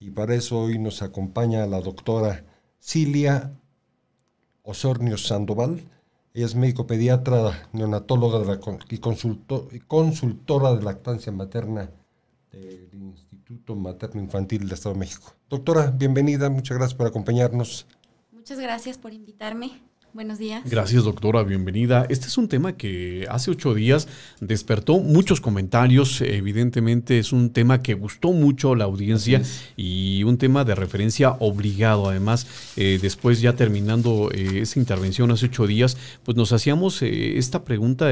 y para eso hoy nos acompaña la doctora Cilia Osornio Sandoval. Ella es médico pediatra, neonatóloga y consultora de lactancia materna del Instituto Materno Infantil del Estado de México. Doctora, bienvenida, muchas gracias por acompañarnos. Muchas gracias por invitarme. Buenos días. Gracias, doctora, bienvenida. Este es un tema que hace 8 días despertó muchos comentarios. Evidentemente es un tema que gustó mucho a la audiencia y un tema de referencia obligado. Además, después ya terminando esa intervención hace 8 días, pues nos hacíamos esta pregunta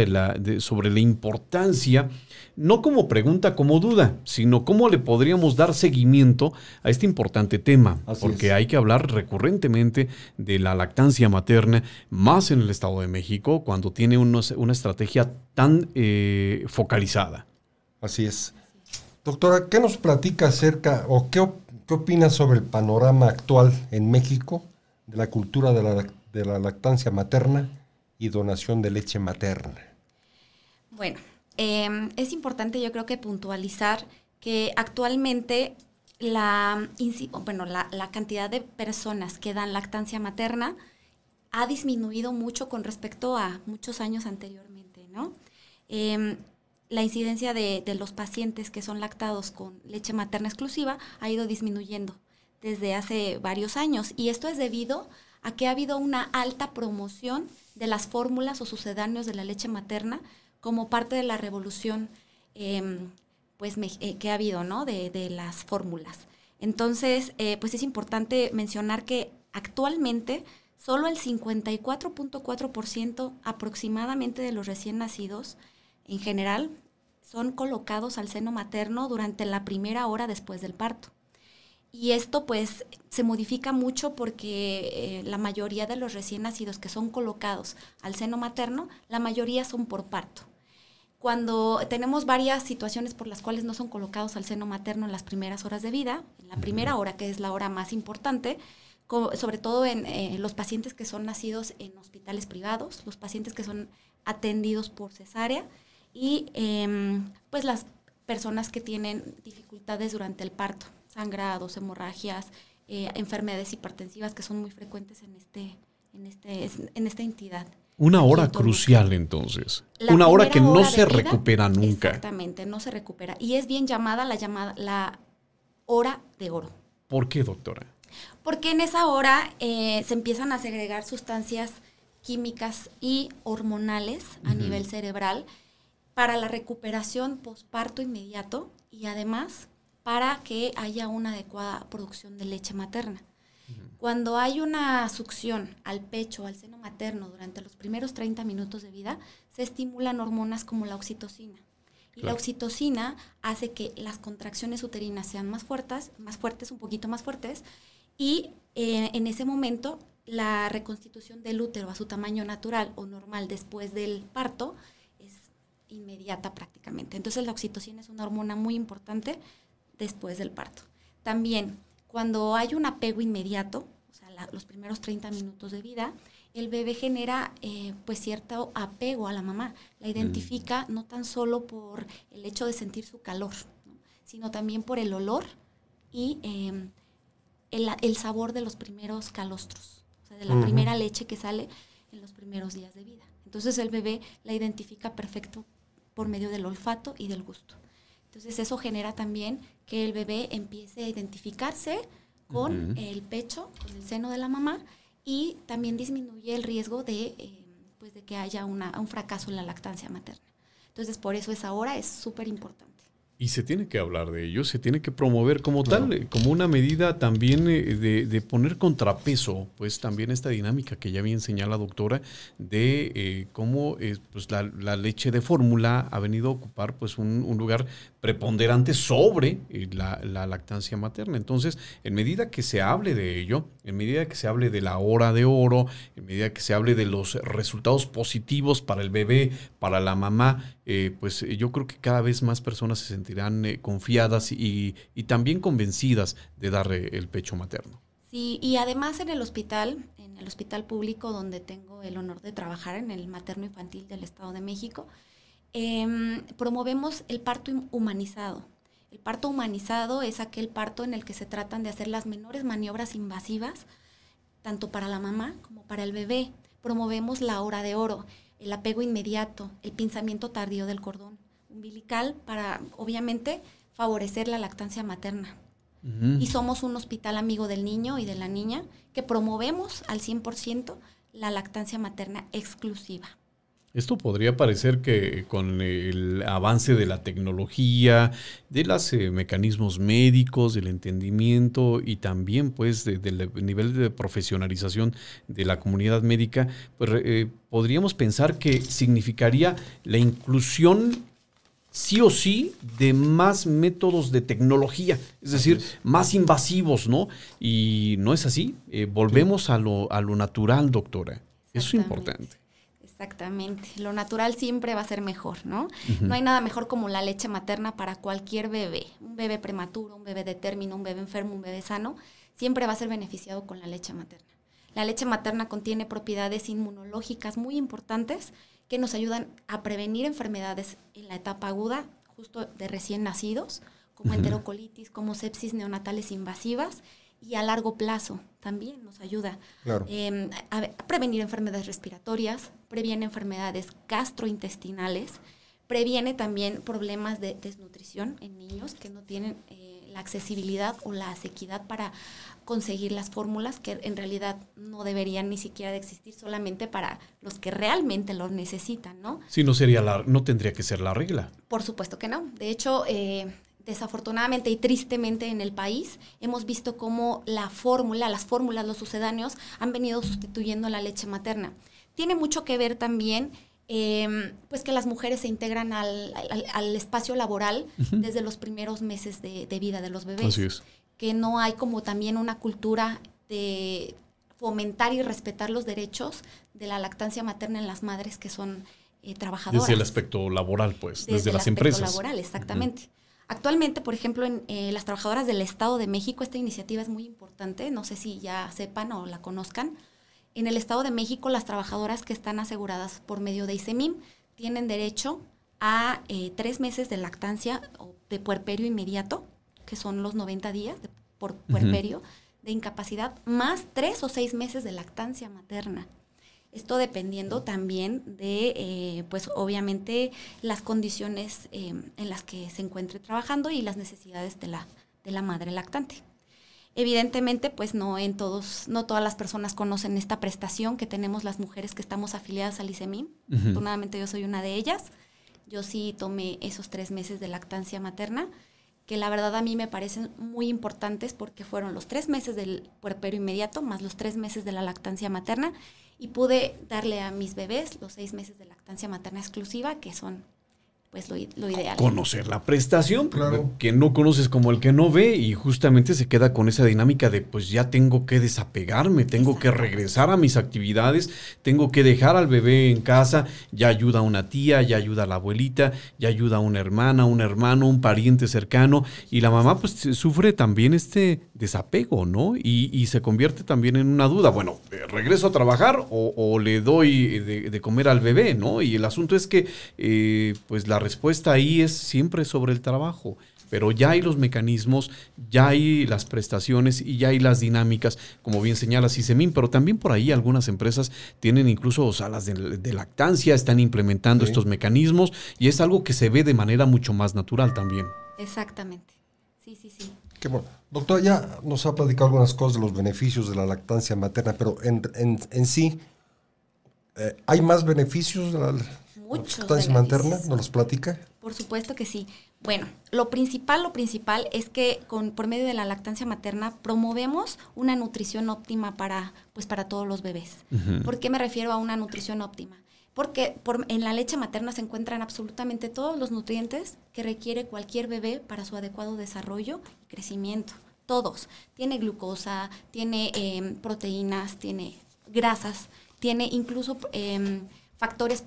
sobre la importancia, no como pregunta, como duda, sino cómo le podríamos dar seguimiento a este importante tema. Porque hay que hablar recurrentemente de la lactancia materna, más en el Estado de México, cuando tiene una estrategia tan focalizada. Así es. Doctora, ¿qué nos platica acerca o qué opina sobre el panorama actual en México de la cultura de la lactancia materna y donación de leche materna? Bueno, es importante, yo creo, que puntualizar que actualmente la cantidad de personas que dan lactancia materna ha disminuido mucho con respecto a muchos años anteriormente, ¿no? La incidencia de los pacientes que son lactados con leche materna exclusiva ha ido disminuyendo desde hace varios años, y esto es debido a que ha habido una alta promoción de las fórmulas o sucedáneos de la leche materna como parte de la revolución que ha habido, ¿no? de las fórmulas. Entonces, pues es importante mencionar que actualmente solo el 54.4% aproximadamente de los recién nacidos en general son colocados al seno materno durante la primera hora después del parto. Y esto pues se modifica mucho porque la mayoría de los recién nacidos que son colocados al seno materno, la mayoría son por parto. Cuando tenemos varias situaciones por las cuales no son colocados al seno materno en las primeras horas de vida, en la primera hora, que es la hora más importante, sobre todo en los pacientes que son nacidos en hospitales privados, los pacientes que son atendidos por cesárea y pues las personas que tienen dificultades durante el parto, sangrados, hemorragias, enfermedades hipertensivas que son muy frecuentes en esta entidad. Una hora crucial, entonces. Una hora que no se recupera nunca. Exactamente, no se recupera. Y es bien llamada la hora de oro. ¿Por qué, doctora? Porque en esa hora se empiezan a segregar sustancias químicas y hormonales a nivel cerebral para la recuperación posparto inmediato y además para que haya una adecuada producción de leche materna. Cuando hay una succión al pecho, al seno materno durante los primeros 30 minutos de vida, se estimulan hormonas como la oxitocina. Y la oxitocina hace que las contracciones uterinas sean más fuertes, un poquito más fuertes, y en ese momento la reconstitución del útero a su tamaño natural o normal después del parto es inmediata prácticamente. Entonces la oxitocina es una hormona muy importante después del parto. También cuando hay un apego inmediato, o sea, los primeros 30 minutos de vida, el bebé genera pues cierto apego a la mamá. La identifica no tan solo por el hecho de sentir su calor, ¿no? Sino también por el olor y el sabor de los primeros calostros, o sea, de la primera leche que sale en los primeros días de vida. Entonces el bebé la identifica perfecto por medio del olfato y del gusto. Entonces eso genera también que el bebé empiece a identificarse con el pecho, con el seno de la mamá, y también disminuye el riesgo de que haya un fracaso en la lactancia materna. Entonces por eso esa hora es súper importante. Y se tiene que hablar de ello, se tiene que promover como tal, como una medida también de poner contrapeso, pues también esta dinámica que ya bien señala la doctora, de cómo pues la leche de fórmula ha venido a ocupar pues un lugar preponderante sobre la lactancia materna. Entonces, en medida que se hable de ello, en medida que se hable de la hora de oro, en medida que se hable de los resultados positivos para el bebé, para la mamá, pues yo creo que cada vez más personas se sentirán confiadas y también convencidas de dar el pecho materno. Sí, y además en el hospital público donde tengo el honor de trabajar, en el materno infantil del Estado de México, promovemos el parto humanizado. El parto humanizado es aquel parto en el que se tratan de hacer las menores maniobras invasivas, tanto para la mamá como para el bebé. Promovemos la hora de oro, el apego inmediato, el pinzamiento tardío del cordón umbilical para, obviamente, favorecer la lactancia materna. Y somos un hospital amigo del niño y de la niña que promovemos al 100% la lactancia materna exclusiva. Esto podría parecer que con el avance de la tecnología, de los mecanismos médicos, del entendimiento y también pues del nivel de profesionalización de la comunidad médica, pues podríamos pensar que significaría la inclusión sí o sí de más métodos de tecnología, es decir, más invasivos, ¿no? Y no es así. Volvemos a lo natural, doctora. Eso es importante. Exactamente. Lo natural siempre va a ser mejor, ¿no? Uh-huh. No hay nada mejor como la leche materna para cualquier bebé. Un bebé prematuro, un bebé de término, un bebé enfermo, un bebé sano, siempre va a ser beneficiado con la leche materna. La leche materna contiene propiedades inmunológicas muy importantes que nos ayudan a prevenir enfermedades en la etapa aguda, justo de recién nacidos, como enterocolitis, como sepsis neonatales invasivas, y a largo plazo también nos ayuda a prevenir enfermedades respiratorias, previene enfermedades gastrointestinales, previene también problemas de desnutrición en niños que no tienen la accesibilidad o la asequidad para conseguir las fórmulas que en realidad no deberían ni siquiera de existir, solamente para los que realmente lo necesitan, ¿no? Sí, no tendría que ser la regla. Por supuesto que no. De hecho, desafortunadamente y tristemente en el país hemos visto cómo las fórmulas, los sucedáneos han venido sustituyendo la leche materna. Tiene mucho que ver también pues que las mujeres se integran al espacio laboral desde los primeros meses de vida de los bebés. Así es. Que no hay como también una cultura de fomentar y respetar los derechos de la lactancia materna en las madres que son trabajadoras. Desde el aspecto laboral, pues, desde las empresas. Desde el aspecto laboral, exactamente. Actualmente, por ejemplo, en las trabajadoras del Estado de México, esta iniciativa es muy importante, no sé si ya sepan o la conozcan. En el Estado de México, las trabajadoras que están aseguradas por medio de ICEMIM tienen derecho a 3 meses de lactancia o de puerperio inmediato, que son los 90 días por puerperio de incapacidad, más 3 o 6 meses de lactancia materna. Esto dependiendo también de, pues obviamente, las condiciones en las que se encuentre trabajando y las necesidades de la madre lactante. Evidentemente, pues no todas las personas conocen esta prestación que tenemos las mujeres que estamos afiliadas al ICEMIM. Afortunadamente yo soy una de ellas. Yo sí tomé esos 3 meses de lactancia materna, que la verdad a mí me parecen muy importantes porque fueron los 3 meses del puerperio inmediato más los 3 meses de la lactancia materna y pude darle a mis bebés los 6 meses de lactancia materna exclusiva, que son pues lo ideal. Conocer la prestación, claro. Que no conoces como el que no ve y justamente se queda con esa dinámica de pues ya tengo que desapegarme, tengo que regresar a mis actividades, tengo que dejar al bebé en casa, ya ayuda a una tía, ya ayuda a la abuelita, ya ayuda a una hermana, un hermano, un pariente cercano y la mamá pues sufre también este desapego, ¿no? Y se convierte también en una duda, bueno, ¿regreso a trabajar o le doy de comer al bebé, ¿no? Y el asunto es que pues la respuesta ahí es siempre sobre el trabajo, pero ya hay los mecanismos, ya hay las prestaciones y ya hay las dinámicas, como bien señala ICEMIM, pero también por ahí algunas empresas tienen incluso salas de lactancia, están implementando estos mecanismos y es algo que se ve de manera mucho más natural también. Exactamente, sí. Qué bueno. Doctor, ya nos ha platicado algunas cosas de los beneficios de la lactancia materna, pero en sí, ¿hay más beneficios de la lactancia materna? ¿Nos los platica? Por supuesto que sí. Bueno, lo principal es que por medio de la lactancia materna promovemos una nutrición óptima para todos los bebés. ¿Por qué me refiero a una nutrición óptima? Porque en la leche materna se encuentran absolutamente todos los nutrientes que requiere cualquier bebé para su adecuado desarrollo y crecimiento. Todos. Tiene glucosa, tiene proteínas, tiene grasas, tiene incluso factores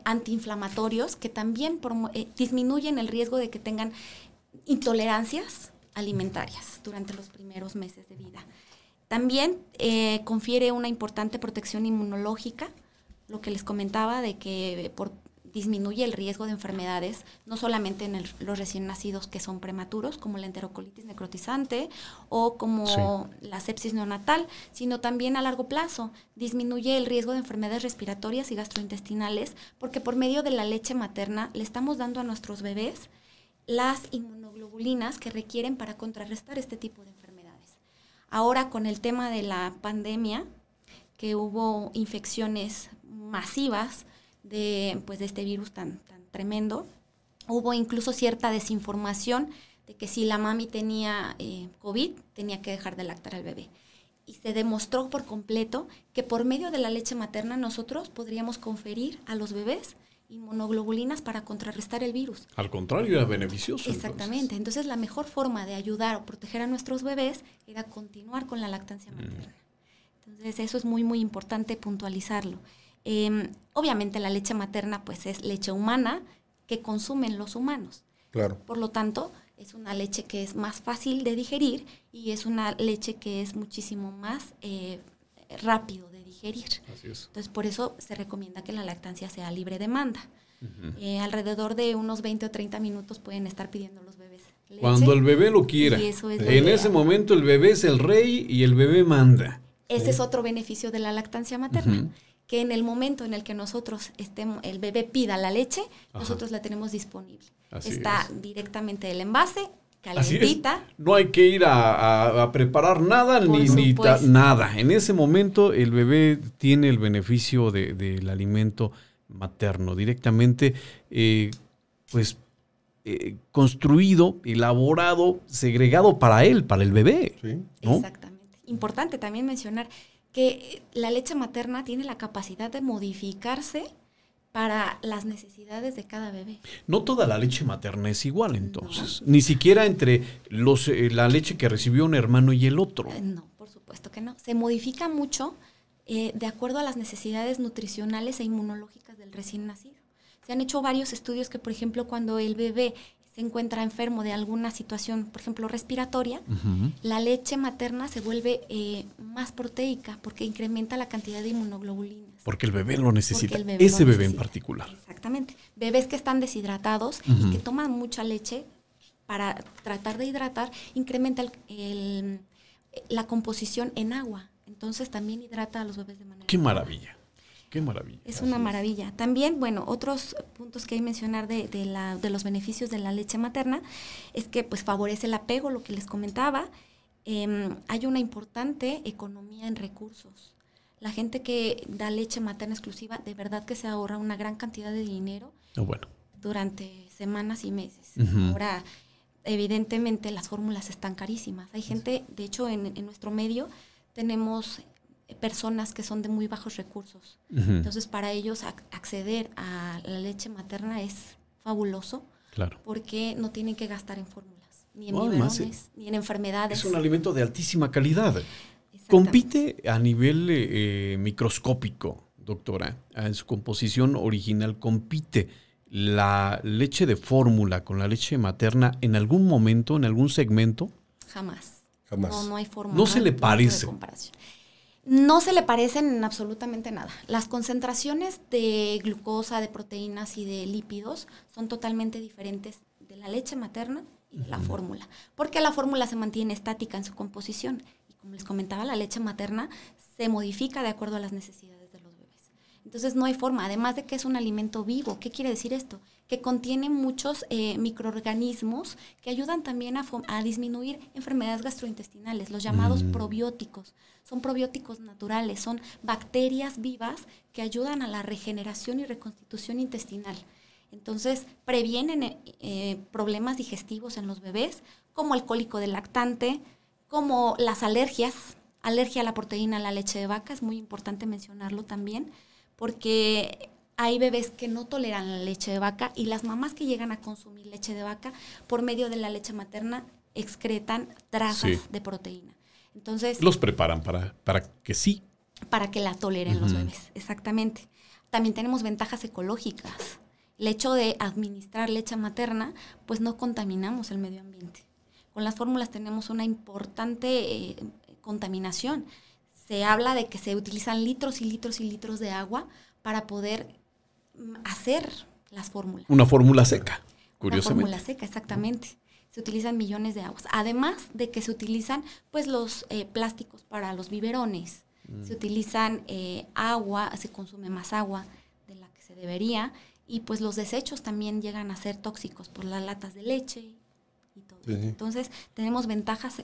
antiinflamatorios que también disminuyen el riesgo de que tengan intolerancias alimentarias durante los primeros meses de vida. También confiere una importante protección inmunológica, lo que les comentaba de que disminuye el riesgo de enfermedades, no solamente en los recién nacidos que son prematuros, como la enterocolitis necrotizante o como la sepsis neonatal, sino también a largo plazo. Disminuye el riesgo de enfermedades respiratorias y gastrointestinales, porque por medio de la leche materna le estamos dando a nuestros bebés las inmunoglobulinas que requieren para contrarrestar este tipo de enfermedades. Ahora, con el tema de la pandemia, que hubo infecciones masivas de este virus tan tremendo, hubo incluso cierta desinformación de que si la mami tenía COVID, tenía que dejar de lactar al bebé. Y se demostró por completo que por medio de la leche materna nosotros podríamos conferir a los bebés inmunoglobulinas para contrarrestar el virus. Al contrario, era beneficioso. Exactamente. Entonces la mejor forma de ayudar o proteger a nuestros bebés era continuar con la lactancia materna. Entonces eso es muy, muy importante puntualizarlo. Obviamente la leche materna pues es leche humana que consumen los humanos. Claro. Por lo tanto, es una leche que es más fácil de digerir y es una leche que es muchísimo más rápido de digerir. Así es. Entonces, por eso se recomienda que la lactancia sea libre demanda. Alrededor de unos 20 o 30 minutos pueden estar pidiendo los bebés leche. Cuando el bebé lo quiera. Y eso es en ese momento el bebé es el rey y el bebé manda. Ese es otro beneficio de la lactancia materna. Que en el momento en el que nosotros el bebé pida la leche, nosotros la tenemos disponible. Así está es. directamente del envase, calentita. No hay que ir a preparar nada ni nada. En ese momento el bebé tiene el beneficio del alimento materno, directamente construido, elaborado, segregado para él, para el bebé. Sí. ¿No? Exactamente. Importante también mencionar que la leche materna tiene la capacidad de modificarse para las necesidades de cada bebé. No toda la leche materna es igual, entonces. No. Ni siquiera entre la leche que recibió un hermano y el otro. No, por supuesto que no. Se modifica mucho de acuerdo a las necesidades nutricionales e inmunológicas del recién nacido. Se han hecho varios estudios que, por ejemplo, cuando el bebé se encuentra enfermo de alguna situación, por ejemplo, respiratoria, la leche materna se vuelve más proteica porque incrementa la cantidad de inmunoglobulinas. Porque el bebé lo necesita, ese bebé en particular. Exactamente. Bebés que están deshidratados y que toman mucha leche para tratar de hidratar, incrementa la composición en agua. Entonces también hidrata a los bebés de manera... ¡Qué maravilla! ¡Qué maravilla! Es una maravilla. También, otros puntos que hay que mencionar de los beneficios de la leche materna es que pues favorece el apego, lo que les comentaba. Hay una importante economía en recursos. La gente que da leche materna exclusiva, de verdad que se ahorra una gran cantidad de dinero durante semanas y meses. Ahora, evidentemente, las fórmulas están carísimas. Hay gente, de hecho, en nuestro medio tenemos personas que son de muy bajos recursos. Entonces, para ellos acceder a la leche materna es fabuloso. Claro. Porque no tienen que gastar en fórmulas, ni en biberones, ni en enfermedades. Es un alimento de altísima calidad. Compite a nivel microscópico, doctora, en su composición original. ¿Compite la leche de fórmula con la leche materna en algún momento, en algún segmento? Jamás. Jamás. No hay fórmula. No se le parece. No se le parecen en absolutamente nada. Las concentraciones de glucosa, de proteínas y de lípidos son totalmente diferentes de la leche materna y de la fórmula. Porque la fórmula se mantiene estática en su composición. Y como les comentaba, la leche materna se modifica de acuerdo a las necesidades de los bebés. Entonces no hay forma, además de que es un alimento vivo. ¿Qué quiere decir esto? Que contiene muchos microorganismos que ayudan también a disminuir enfermedades gastrointestinales, los llamados probióticos. Son probióticos naturales, son bacterias vivas que ayudan a la regeneración y reconstitución intestinal. Entonces, previenen problemas digestivos en los bebés, como el cólico del lactante, como las alergias, alergia a la proteína, a la leche de vaca, es muy importante mencionarlo también, porque hay bebés que no toleran la leche de vaca y las mamás que llegan a consumir leche de vaca por medio de la leche materna excretan trazas de proteína. Entonces, los preparan para que sí. Para que la toleren los bebés, exactamente. También tenemos ventajas ecológicas. El hecho de administrar leche materna, pues no contaminamos el medio ambiente. Con las fórmulas tenemos una importante contaminación. Se habla de que se utilizan litros y litros y litros de agua para poder hacer las fórmulas. Una fórmula seca, curiosamente. Una fórmula seca, exactamente. Se utilizan millones de aguas. Además de que se utilizan pues los plásticos para los biberones. Se utilizan agua, se consume más agua de la que se debería. Y pues los desechos también llegan a ser tóxicos por las latas de leche y todo. Sí. Entonces tenemos ventajas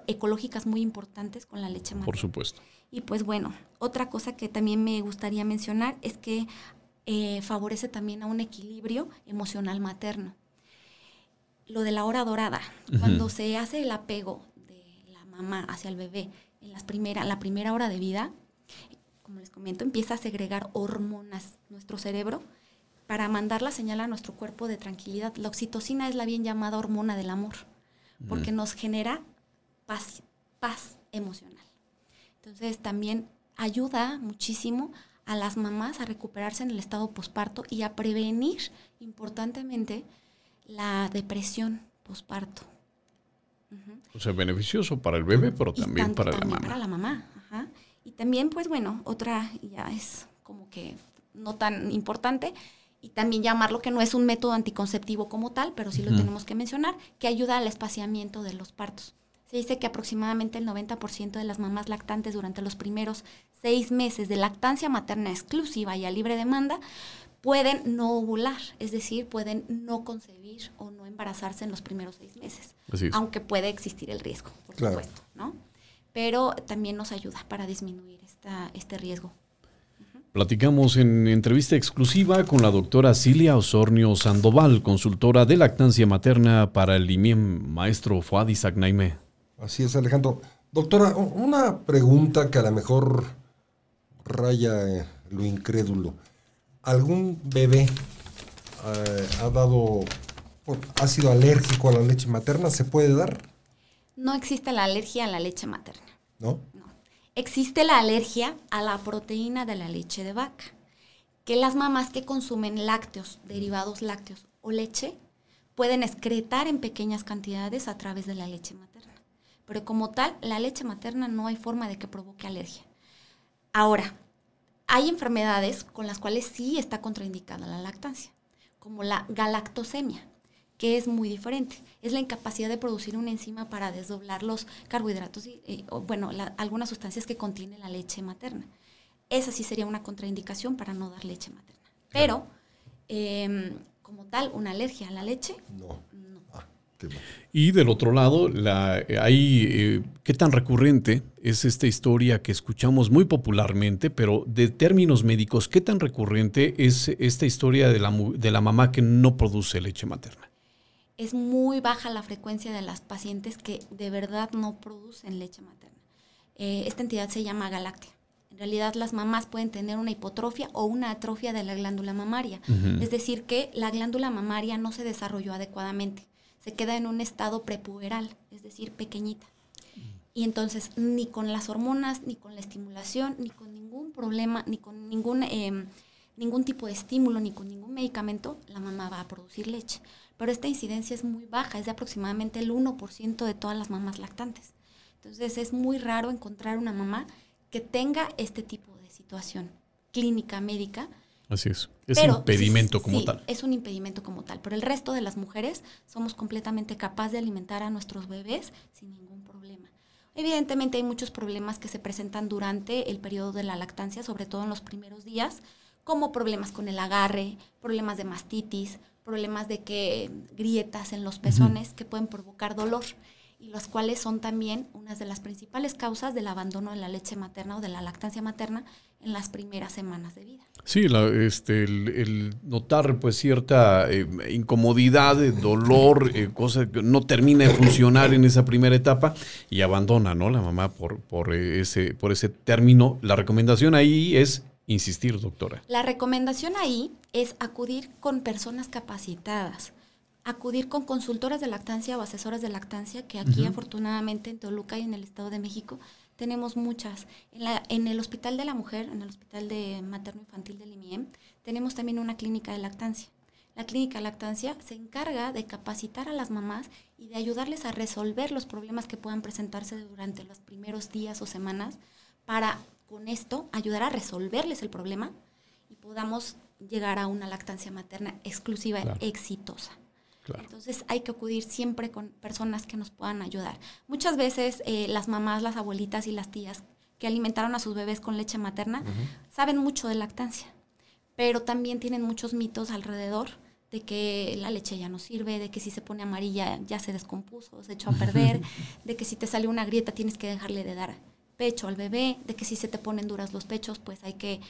ecológicas muy importantes con la leche materna. Por supuesto. Y pues bueno, otra cosa que también me gustaría mencionar es que favorece también a un equilibrio emocional materno. Lo de la hora dorada, cuando se hace el apego de la mamá hacia el bebé en la primera hora de vida, como les comento, empieza a segregar hormonas nuestro cerebro para mandar la señal a nuestro cuerpo de tranquilidad. La oxitocina es la bien llamada hormona del amor, porque nos genera paz emocional. Entonces también ayuda muchísimo a las mamás a recuperarse en el estado posparto y a prevenir, importantemente, la depresión posparto. O sea, beneficioso para el bebé, pero también para la mamá. Para la mamá, ajá. Y también, pues bueno, otra ya es como que no tan importante, y también llamarlo que no es un método anticonceptivo como tal, pero sí lo tenemos que mencionar, que ayuda al espaciamiento de los partos. Se dice que aproximadamente el 90% de las mamás lactantes durante los primeros 6 meses de lactancia materna exclusiva y a libre demanda pueden no ovular, es decir, pueden no concebir o no embarazarse en los primeros 6 meses. Así es. Aunque puede existir el riesgo, por supuesto, ¿no? Pero también nos ayuda para disminuir este riesgo. Platicamos en entrevista exclusiva con la doctora Cilia Osornio Sandoval, consultora de lactancia materna para el IMIEM, maestro Fuad Isaac Naime. Así es, Alejandro. Doctora, una pregunta que a lo mejor raya lo incrédulo. ¿Algún bebé ha sido alérgico a la leche materna? ¿Se puede dar? No existe la alergia a la leche materna. ¿No? No. Existe la alergia a la proteína de la leche de vaca, que las mamás que consumen lácteos, derivados lácteos o leche, pueden excretar en pequeñas cantidades a través de la leche materna. Pero como tal, la leche materna no hay forma de que provoque alergia. Ahora, hay enfermedades con las cuales sí está contraindicada la lactancia, como la galactosemia, que es muy diferente. Es la incapacidad de producir una enzima para desdoblar los carbohidratos y algunas sustancias que contiene la leche materna. Esa sí sería una contraindicación para no dar leche materna. Pero, como tal, una alergia a la leche, no. Y del otro lado, ¿qué tan recurrente es esta historia que escuchamos muy popularmente, pero de términos médicos, qué tan recurrente es esta historia de la mamá que no produce leche materna? Es muy baja la frecuencia de las pacientes que de verdad no producen leche materna. Esta entidad se llama galáctea. En realidad las mamás pueden tener una hipotrofia o una atrofia de la glándula mamaria. Es decir, que la glándula mamaria no se desarrolló adecuadamente. Se queda en un estado prepuberal, es decir, pequeñita. Y entonces ni con las hormonas, ni con la estimulación, ni con ningún problema, ni con ningún tipo de estímulo, ni con ningún medicamento, la mamá va a producir leche. Pero esta incidencia es muy baja, es de aproximadamente el 1% de todas las mamás lactantes. Entonces es muy raro encontrar una mamá que tenga este tipo de situación clínica, médica. Así es. Es un impedimento como tal. Es un impedimento como tal. Pero el resto de las mujeres somos completamente capaces de alimentar a nuestros bebés sin ningún problema. Evidentemente hay muchos problemas que se presentan durante el periodo de la lactancia, sobre todo en los primeros días, como problemas con el agarre, problemas de mastitis, problemas de grietas en los pezones que pueden provocar dolor, y los cuales son también una de las principales causas del abandono de la leche materna o de la lactancia materna en las primeras semanas de vida. Sí, el notar pues cierta incomodidad, dolor, cosa que no termina de funcionar en esa primera etapa y abandona, ¿no?, la mamá por ese término. La recomendación ahí es insistir, doctora. La recomendación ahí es acudir con personas capacitadas, acudir con consultoras de lactancia o asesoras de lactancia, que aquí afortunadamente en Toluca y en el Estado de México tenemos muchas. En el Hospital de la Mujer, en el Hospital de Materno Infantil del IMIEM, tenemos también una clínica de lactancia. La clínica de lactancia se encarga de capacitar a las mamás y de ayudarles a resolver los problemas que puedan presentarse durante los primeros días o semanas, para con esto ayudar a resolverles el problema y podamos llegar a una lactancia materna exclusiva, claro, exitosa. Claro. Entonces hay que acudir siempre con personas que nos puedan ayudar. Muchas veces las mamás, las abuelitas y las tías que alimentaron a sus bebés con leche materna saben mucho de lactancia, pero también tienen muchos mitos alrededor de que la leche ya no sirve, de que si se pone amarilla ya se descompuso, se echó a perder, de que si te sale una grieta tienes que dejarle de dar pecho al bebé, de que si se te ponen duras los pechos pues hay que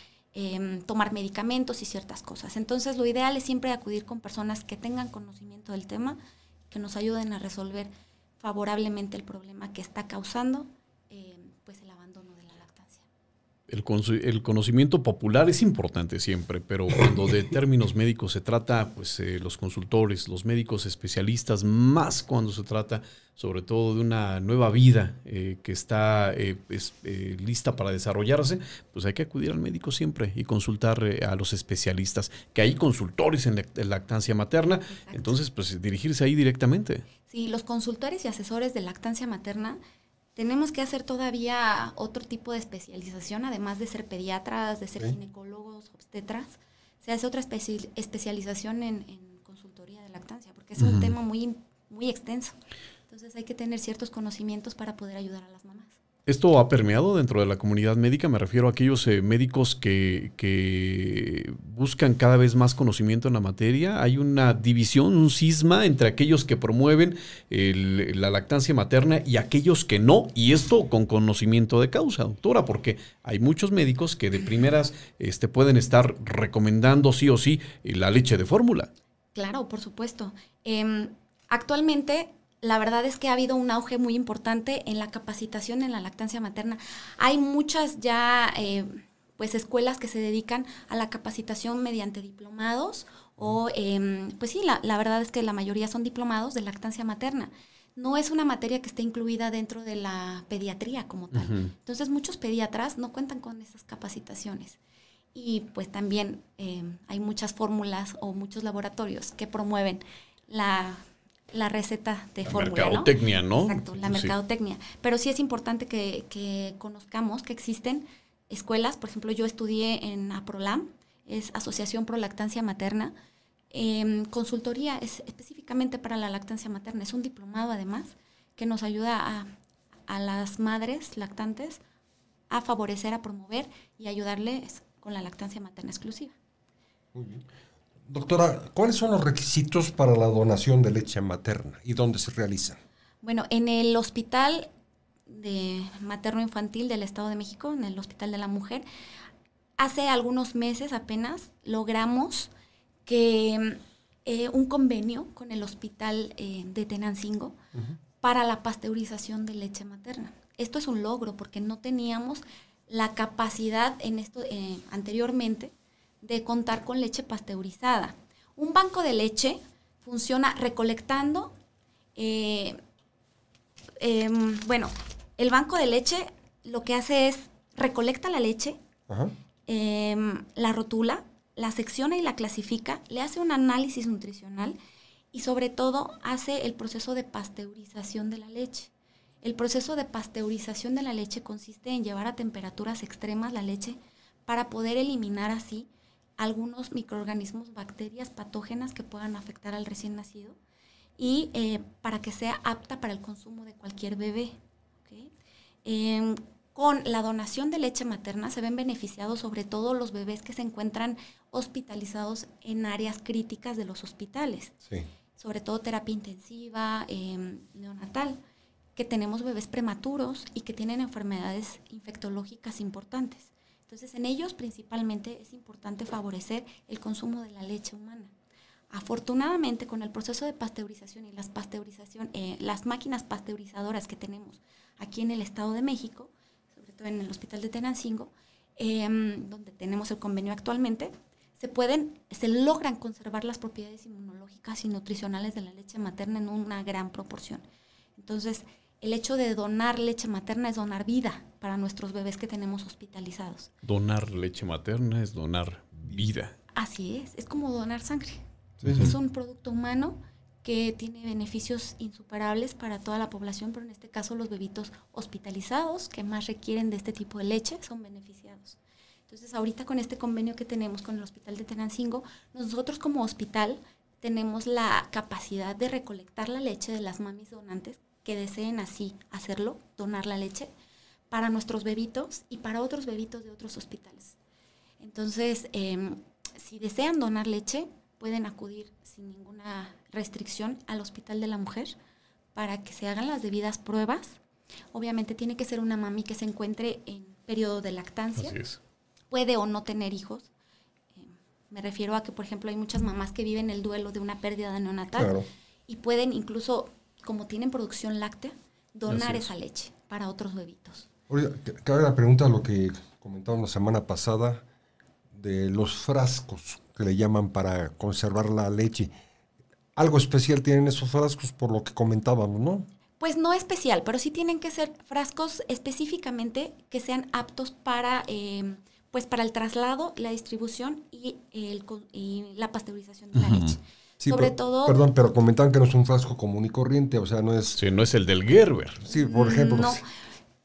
tomar medicamentos y ciertas cosas. Entonces lo ideal es siempre acudir con personas que tengan conocimiento del tema, que nos ayuden a resolver favorablemente el problema que está causando pues el abandono de la lactancia. El conocimiento popular es importante siempre, pero cuando de términos médicos se trata, pues los consultores, los médicos especialistas, más cuando se trata sobre todo de una nueva vida que está lista para desarrollarse, pues hay que acudir al médico siempre y consultar a los especialistas, que hay consultores en lactancia materna. Exacto. Entonces pues dirigirse ahí directamente. Sí, los consultores y asesores de lactancia materna tenemos que hacer todavía otro tipo de especialización, además de ser pediatras, de ser ginecólogos, obstetras. Se hace otra especialización en consultoría de lactancia, porque es un tema muy, muy extenso. Entonces hay que tener ciertos conocimientos para poder ayudar a las mamás. ¿Esto ha permeado dentro de la comunidad médica? Me refiero a aquellos médicos que buscan cada vez más conocimiento en la materia. ¿Hay una división, un cisma entre aquellos que promueven la lactancia materna y aquellos que no? Y esto con conocimiento de causa, doctora, porque hay muchos médicos que de primeras pueden estar recomendando sí o sí la leche de fórmula. Claro, por supuesto. Actualmente la verdad es que ha habido un auge muy importante en la capacitación en la lactancia materna. Hay muchas ya pues escuelas que se dedican a la capacitación mediante diplomados o pues sí, la verdad es que la mayoría son diplomados de lactancia materna. No es una materia que esté incluida dentro de la pediatría como tal. Entonces muchos pediatras no cuentan con esas capacitaciones. Y pues también hay muchas fórmulas o muchos laboratorios que promueven la receta de fórmula, mercadotecnia, ¿no? Exacto, la mercadotecnia. Sí. Pero sí es importante que conozcamos que existen escuelas. Por ejemplo, yo estudié en APROLAM, es Asociación Pro Lactancia Materna. Consultoría es específicamente para la lactancia materna. Es un diplomado, además, que nos ayuda a las madres lactantes a favorecer, a promover y ayudarles con la lactancia materna exclusiva. Muy bien. Doctora, ¿cuáles son los requisitos para la donación de leche materna y dónde se realizan? Bueno, en el Hospital Materno-Infantil del Estado de México, en el Hospital de la Mujer, hace algunos meses apenas logramos que un convenio con el Hospital de Tenancingo para la pasteurización de leche materna. Esto es un logro porque no teníamos la capacidad en esto anteriormente de contar con leche pasteurizada. Un banco de leche funciona recolectando, bueno, el banco de leche lo que hace es recolecta la leche, la rotula, la secciona y la clasifica, le hace un análisis nutricional y sobre todo hace el proceso de pasteurización de la leche. El proceso de pasteurización de la leche consiste en llevar a temperaturas extremas la leche para poder eliminar así algunos microorganismos, bacterias patógenas que puedan afectar al recién nacido y para que sea apta para el consumo de cualquier bebé. ¿Okay? Con la donación de leche materna se ven beneficiados sobre todo los bebés que se encuentran hospitalizados en áreas críticas de los hospitales, sí. Sobre todo terapia intensiva, neonatal, que tenemos bebés prematuros y que tienen enfermedades infectológicas importantes. Entonces, en ellos principalmente es importante favorecer el consumo de la leche humana. Afortunadamente, con el proceso de pasteurización y las máquinas pasteurizadoras que tenemos aquí en el Estado de México, sobre todo en el Hospital de Tenancingo, donde tenemos el convenio actualmente, se logran conservar las propiedades inmunológicas y nutricionales de la leche materna en una gran proporción. Entonces, el hecho de donar leche materna es donar vida para nuestros bebés que tenemos hospitalizados. Donar leche materna es donar vida. Así es como donar sangre. Sí, sí. Es un producto humano que tiene beneficios insuperables para toda la población, pero en este caso los bebitos hospitalizados que más requieren de este tipo de leche son beneficiados. Entonces, ahorita con este convenio que tenemos con el Hospital de Tenancingo, nosotros como hospital tenemos la capacidad de recolectar la leche de las mamis donantes que deseen así hacerlo, donar la leche para nuestros bebitos y para otros bebitos de otros hospitales. Entonces, si desean donar leche, pueden acudir sin ninguna restricción al Hospital de la Mujer para que se hagan las debidas pruebas. Obviamente tiene que ser una mami que se encuentre en periodo de lactancia. Así es. Puede o no tener hijos. Me refiero a que, por ejemplo, hay muchas mamás que viven el duelo de una pérdida neonatal, claro, y pueden incluso, como tienen producción láctea, donar esa leche para otros bebitos. Oye, cabe la pregunta a lo que comentaba la semana pasada de los frascos que le llaman para conservar la leche. Algo especial tienen esos frascos por lo que comentábamos, ¿no? Pues no especial, pero sí tienen que ser frascos específicamente que sean aptos para, pues para el traslado, la distribución y la pasteurización de la leche. Sí, sobre todo... Perdón, pero comentaban que no es un frasco común y corriente, o sea, no es... Sí, no es el del Gerber. Sí, por ejemplo. No.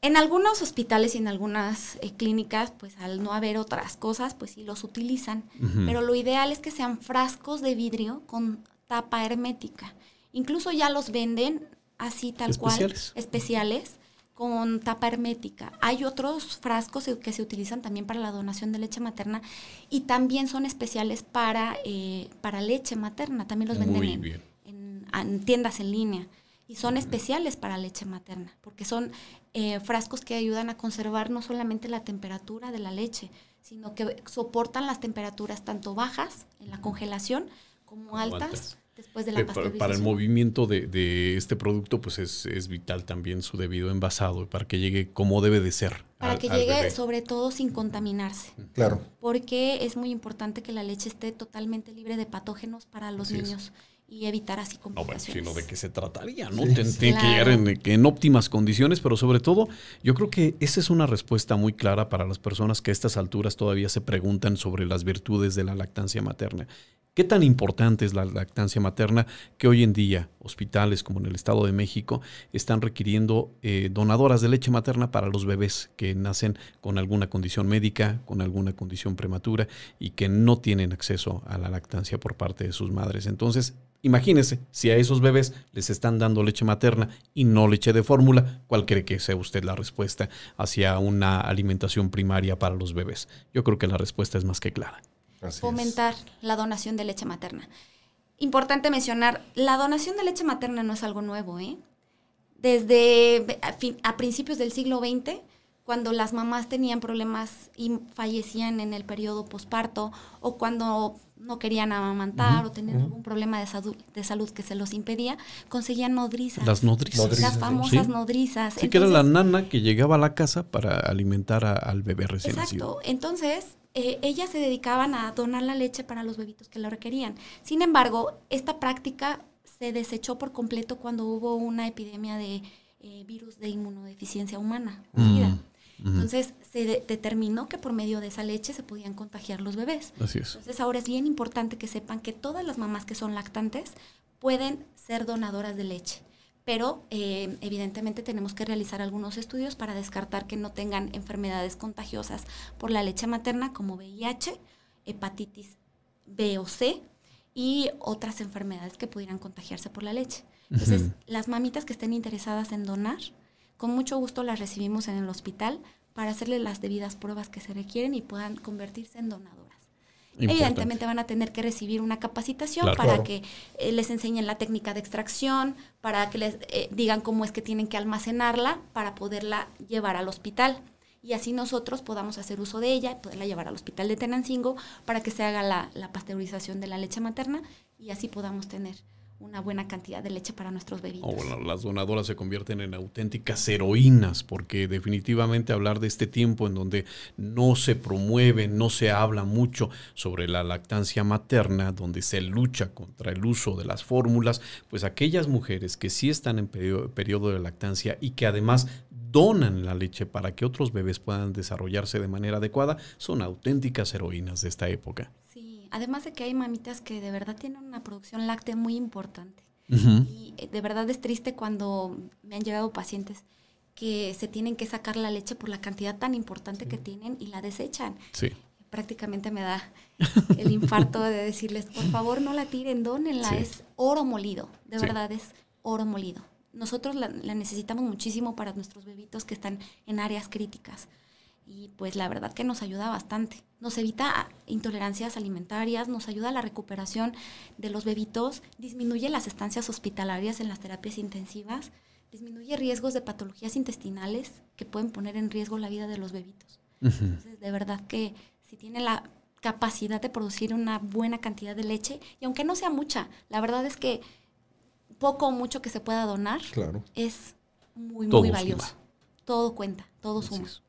En algunos hospitales y en algunas clínicas, pues al no haber otras cosas, pues sí los utilizan. Pero lo ideal es que sean frascos de vidrio con tapa hermética. Incluso ya los venden así tal cual, especiales, con tapa hermética. Hay otros frascos que se utilizan también para la donación de leche materna y también son especiales para leche materna. También los venden en tiendas en línea. Y son especiales para leche materna, porque son frascos que ayudan a conservar no solamente la temperatura de la leche, sino que soportan las temperaturas tanto bajas en la congelación como altas después de la pasteurización. Para el movimiento de este producto, pues es vital también su debido envasado, para que llegue como debe de ser. Para que llegue sobre todo sin contaminarse. Claro. Porque es muy importante que la leche esté totalmente libre de patógenos para los niños. Y evitar así complicaciones. No, bueno, sino de qué se trataría, ¿no? Sí, tiene que llegar en óptimas condiciones, pero sobre todo, yo creo que esa es una respuesta muy clara para las personas que a estas alturas todavía se preguntan sobre las virtudes de la lactancia materna. ¿Qué tan importante es la lactancia materna que hoy en día hospitales como en el Estado de México están requiriendo donadoras de leche materna para los bebés que nacen con alguna condición médica, con alguna condición prematura y que no tienen acceso a la lactancia por parte de sus madres? Entonces, imagínese, si a esos bebés les están dando leche materna y no leche de fórmula, ¿cuál cree que sea usted la respuesta hacia una alimentación primaria para los bebés? Yo creo que la respuesta es más que clara. Fomentar la donación de leche materna. Importante mencionar, la donación de leche materna no es algo nuevo, ¿eh? Desde a principios del siglo XX, cuando las mamás tenían problemas y fallecían en el periodo posparto, o cuando no querían amamantar o tenían algún problema de salud que se los impedía, conseguían nodrizas. Las nodrizas. Las famosas nodrizas. Sí, entonces, que era la nana que llegaba a la casa para alimentar al bebé recién nacido. Exacto. Entonces, ellas se dedicaban a donar la leche para los bebitos que lo requerían. Sin embargo, esta práctica se desechó por completo cuando hubo una epidemia de virus de inmunodeficiencia humana, SIDA. Entonces, se determinó que por medio de esa leche se podían contagiar los bebés. Así es. Entonces, ahora es bien importante que sepan que todas las mamás que son lactantes pueden ser donadoras de leche. Pero, evidentemente, tenemos que realizar algunos estudios para descartar que no tengan enfermedades contagiosas por la leche materna, como VIH, hepatitis B o C y otras enfermedades que pudieran contagiarse por la leche. Entonces, las mamitas que estén interesadas en donar, con mucho gusto las recibimos en el hospital para hacerles las debidas pruebas que se requieren y puedan convertirse en donadoras. Evidentemente van a tener que recibir una capacitación para que les enseñen la técnica de extracción, para que les digan cómo es que tienen que almacenarla para poderla llevar al hospital. Y así nosotros podamos hacer uso de ella, poderla llevar al hospital de Tenancingo para que se haga la pasteurización de la leche materna y así podamos tener una buena cantidad de leche para nuestros bebitos. Bueno, las donadoras se convierten en auténticas heroínas, porque definitivamente hablar de este tiempo en donde no se promueve, no se habla mucho sobre la lactancia materna, donde se lucha contra el uso de las fórmulas, pues aquellas mujeres que sí están en periodo de lactancia y que además donan la leche para que otros bebés puedan desarrollarse de manera adecuada, son auténticas heroínas de esta época. Sí, además de que hay mamitas que de verdad tienen una producción láctea muy importante. Y de verdad es triste cuando me han llegado pacientes que se tienen que sacar la leche por la cantidad tan importante que tienen y la desechan. Sí. Prácticamente me da el infarto de decirles, por favor no la tiren, dónenla, Sí. es oro molido, de Sí. verdad es oro molido. Nosotros la necesitamos muchísimo para nuestros bebitos que están en áreas críticas y pues la verdad que nos ayuda bastante. Nos evita intolerancias alimentarias, nos ayuda a la recuperación de los bebitos, disminuye las estancias hospitalarias en las terapias intensivas, disminuye riesgos de patologías intestinales que pueden poner en riesgo la vida de los bebitos. Entonces, de verdad que si tienen la capacidad de producir una buena cantidad de leche, y aunque no sea mucha, la verdad es que poco o mucho que se pueda donar Claro. es muy, Todo muy suma. valioso. Todo cuenta, todo Así suma. es.